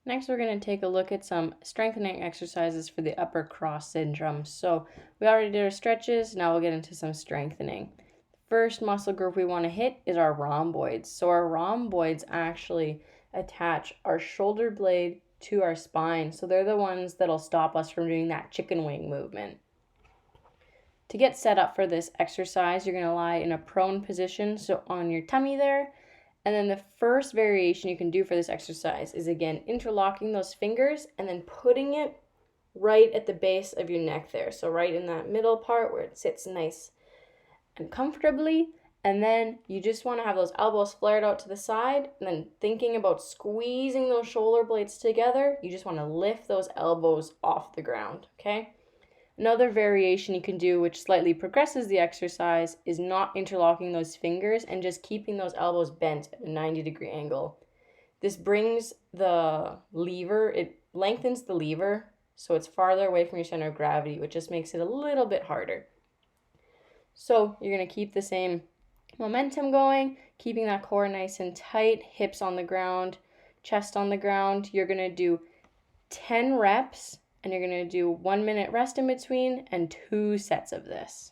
Next, we're going to take a look at some strengthening exercises for the upper cross syndrome. So we already did our stretches, now we'll get into some strengthening. First muscle group we want to hit is our rhomboids. So our rhomboids actually attach our shoulder blade to our spine. So they're the ones that'll stop us from doing that chicken wing movement. To get set up for this exercise, you're going to lie in a prone position, so on your tummy there. And then the first variation you can do for this exercise is, again, interlocking those fingers and then putting it right at the base of your neck there. So right in that middle part where it sits nice and comfortably. And then you just want to have those elbows flared out to the side, and then thinking about squeezing those shoulder blades together, you just want to lift those elbows off the ground, okay? Another variation you can do, which slightly progresses the exercise, is not interlocking those fingers and just keeping those elbows bent at a 90-degree angle. This brings the lever, it lengthens the lever, so it's farther away from your center of gravity, which just makes it a little bit harder. So you're going to keep the same momentum going, keeping that core nice and tight, hips on the ground, chest on the ground. You're going to do 10 reps. And you're going to do 1 minute rest in between and 2 sets of this.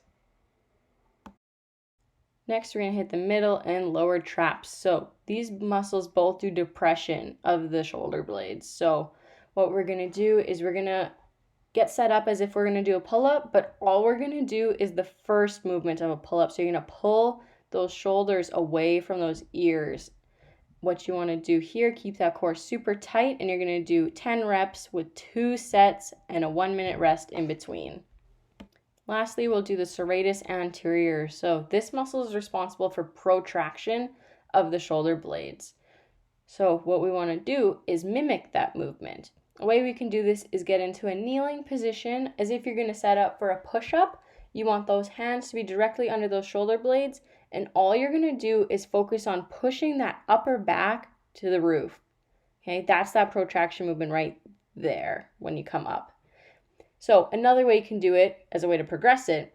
Next, we're going to hit the middle and lower traps. So these muscles both do depression of the shoulder blades. So what we're going to do is we're going to get set up as if we're going to do a pull-up, but all we're going to do is the first movement of a pull-up. So you're going to pull those shoulders away from those ears. What you want to do here, keep that core super tight, and you're going to do 10 reps with 2 sets and a 1 minute rest in between. Lastly, we'll do the serratus anterior. So this muscle is responsible for protraction of the shoulder blades. So what we want to do is mimic that movement. A way we can do this is get into a kneeling position as if you're going to set up for a push-up. You want those hands to be directly under those shoulder blades, and all you're going to do is focus on pushing that upper back to the roof. Okay, that's that protraction movement right there when you come up. So another way you can do it as a way to progress it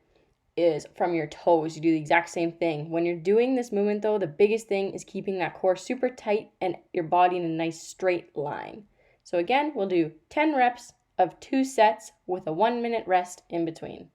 is from your toes. You do the exact same thing. When you're doing this movement though, the biggest thing is keeping that core super tight and your body in a nice straight line. So again, we'll do 10 reps of 2 sets with a 1 minute rest in between.